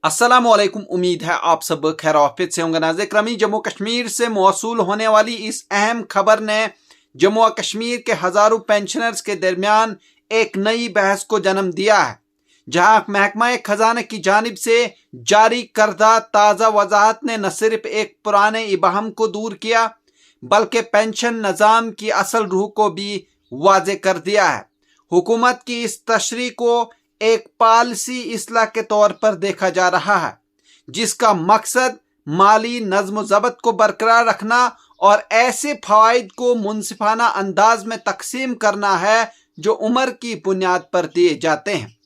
अस्सलामुअलैकुम। उम्मीद है आप सब खैर आफियत से होंगे। नाज़रीन ग्रामी, जम्मू कश्मीर से मौसूल होने वाली इस अहम खबर ने जम्मू कश्मीर के हजारों पेंशनर्स के दरमियान एक नई बहस को जन्म दिया है, जहां महकमा खजाना की जानिब से जारी करदा ताज़ा वजाहत ने न सिर्फ एक पुराने इबहम को दूर किया बल्कि पेंशन निज़ाम की असल रूह को भी वाज़े कर दिया है। हुकूमत की इस तशरीह को एक पॉलिसी इस्लाह के तौर पर देखा जा रहा है, जिसका मकसद माली नज़्म ज़ब्त को बरकरार रखना और ऐसे फ़वाइद को मुनसिफाना अंदाज में तकसीम करना है जो उम्र की बुनियाद पर दिए जाते हैं।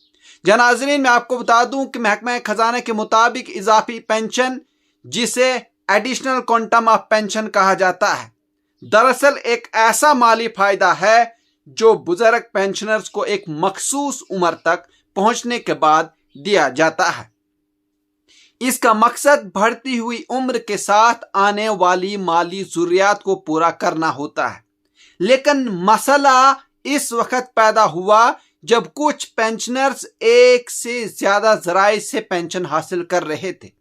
नाज़रीन, मैं आपको बता दूं कि महकमा खजाना के मुताबिक इजाफी पेंशन, जिसे एडिशनल क्वांटम ऑफ पेंशन कहा जाता है, दरअसल एक ऐसा माली फायदा है जो बुजुर्ग पेंशनर्स को एक मखसूस उम्र तक पहुंचने के बाद दिया जाता है। इसका मकसद बढ़ती हुई उम्र के साथ आने वाली माली ज़रूरियात को पूरा करना होता है। लेकिन मसला इस वक्त पैदा हुआ जब कुछ पेंशनर्स एक से ज्यादा ज़राए से पेंशन हासिल कर रहे थे,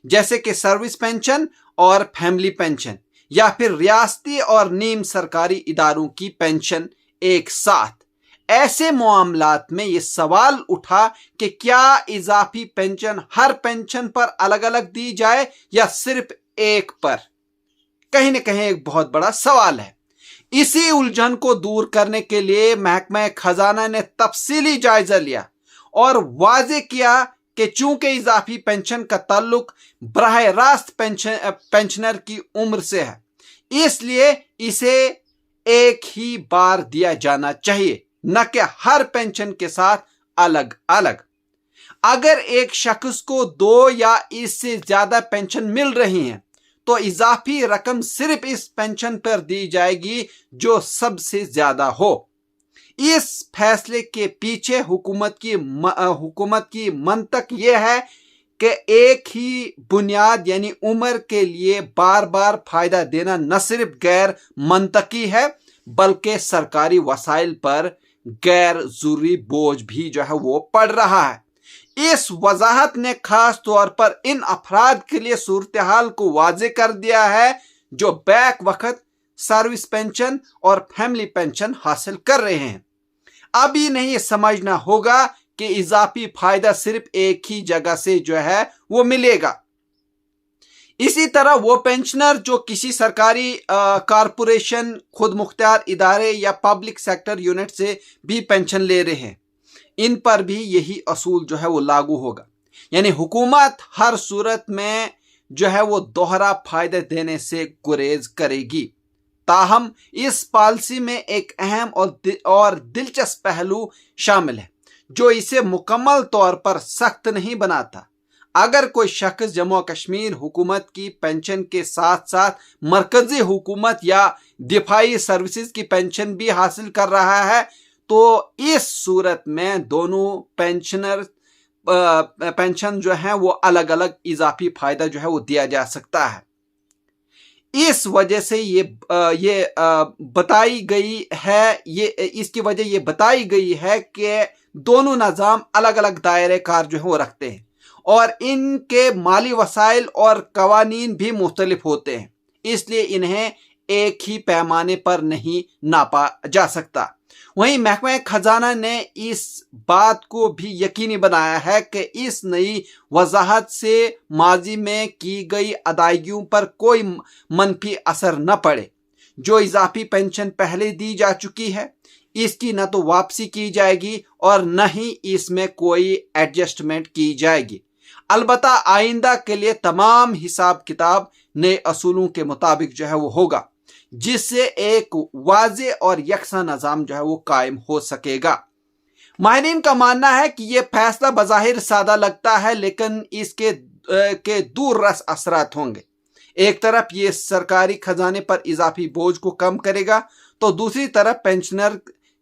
जैसे कि सर्विस पेंशन और फैमिली पेंशन, या फिर रियासती और नीम सरकारी इदारों की पेंशन एक साथ। ऐसे मामलात में ये सवाल उठा कि क्या इजाफी पेंशन हर पेंशन पर अलग अलग दी जाए या सिर्फ एक पर। कहीं न कहीं एक बहुत बड़ा सवाल है। इसी उलझन को दूर करने के लिए महकमा खजाना ने तफसीली जायजा लिया और वाज़े किया कि चूंकि इजाफी पेंशन का ताल्लुक बराह रास्त पेंशनर की उम्र से है, इसलिए इसे एक ही बार दिया जाना चाहिए, न कि हर पेंशन के साथ अलग अलग। अगर एक शख्स को 2 या इससे ज्यादा पेंशन मिल रही हैं, तो इजाफी रकम सिर्फ इस पेंशन पर दी जाएगी जो सबसे ज्यादा हो। इस फैसले के पीछे हुकूमत की मंतक यह है कि एक ही बुनियाद यानी उम्र के लिए बार बार फायदा देना न सिर्फ गैर मंतकी है बल्कि सरकारी वसाइल पर गैर जरूरी बोझ भी जो है वो पड़ रहा है। इस वजाहत ने खास तौर पर इन अफराद के लिए सूरत हाल को वाज़े कर दिया है जो बैक वक्त सर्विस पेंशन और फैमिली पेंशन हासिल कर रहे हैं। अभी नहीं समझना होगा कि इजाफी फायदा सिर्फ एक ही जगह से जो है वो मिलेगा। इसी तरह वो पेंशनर जो किसी सरकारी कारपोरेशन, खुद मुख्तार इदारे या पब्लिक सेक्टर यूनिट से भी पेंशन ले रहे हैं, इन पर भी यही असूल जो है वो लागू होगा। यानी हुकूमत हर सूरत में जो है वो दोहरा फायदा देने से गुरेज करेगी। ताहम इस पॉलिसी में एक अहम और दिलचस्प पहलू शामिल है जो इसे मुकम्मल तौर पर सख्त नहीं बनाता। अगर कोई शख्स जम्मू कश्मीर हुकूमत की पेंशन के साथ साथ मरकजी हुकूमत या दिफाई सर्विसेज की पेंशन भी हासिल कर रहा है, तो इस सूरत में दोनों पेंशन जो है वो अलग अलग इजाफी फायदा जो है वो दिया जा सकता है। इस वजह से इसकी वजह ये बताई गई है कि दोनों निज़ाम अलग अलग दायरे कार जो है वो रखते हैं और इनके माली वसाइल और कवानीन भी मुख्तलिफ होते हैं, इसलिए इन्हें एक ही पैमाने पर नहीं नापा जा सकता। वहीं महकमा खजाना ने इस बात को भी यकीनी बनाया है कि इस नई वजाहत से माजी में की गई अदायगियों पर कोई मनफी असर न पड़े। जो इजाफी पेंशन पहले दी जा चुकी है, इसकी न तो वापसी की जाएगी और न ही इसमें कोई एडजस्टमेंट की जाएगी। अलबत्ता आइंदा के लिए तमाम हिसाब किताब नए असूलों के मुताबिक जो है वो होगा, जिससे एक वाज़े और यकसा निज़ाम जो है वो कायम हो सकेगा। माहिरीन का मानना है कि यह फैसला बज़ाहिर सादा लगता है, लेकिन इसके के दूर रस असरात होंगे। एक तरफ ये सरकारी खजाने पर इजाफी बोझ को कम करेगा, तो दूसरी तरफ पेंशनर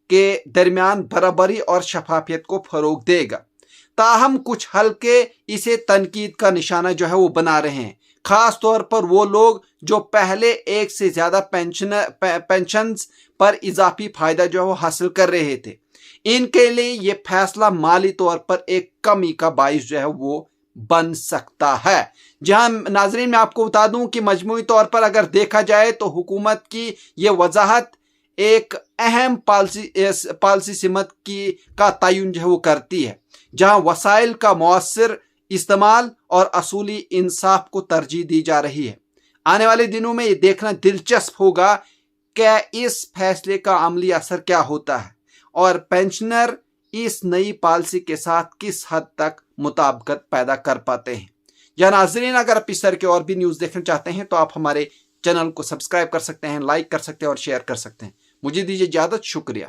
के दरमियान बराबरी और शफाफियत को फरोग देगा। ताहम कुछ हल्के इसे तनकीद का निशाना जो है वो बना रहे हैं, खास तौर पर वो लोग जो पहले एक से ज्यादा पेंशन्स पर इजाफी फायदा जो है वो हासिल कर रहे थे। इनके लिए ये फैसला माली तौर पर एक कमी का बाइस जो है वो बन सकता है। जहां नाजरीन मैं आपको बता दूं कि मजमूई तौर पर अगर देखा जाए तो हुकूमत की ये वजाहत एक अहम पॉलिसी सिमत का तयन जो है वो करती है, जहां वसाइल का मौसर इस्तेमाल और असूली इंसाफ को तरजीह दी जा रही है। आने वाले दिनों में ये देखना दिलचस्प होगा कि इस फैसले का अमली असर क्या होता है और पेंशनर इस नई पॉलिसी के साथ किस हद तक मुताबिकत पैदा कर पाते हैं। या नाज़रीन, अगर आप इस तरह के और भी न्यूज़ देखना चाहते हैं तो आप हमारे चैनल को सब्सक्राइब कर सकते हैं, लाइक कर सकते हैं और शेयर कर सकते हैं। मुझे दीजिए इजाज़त, शुक्रिया।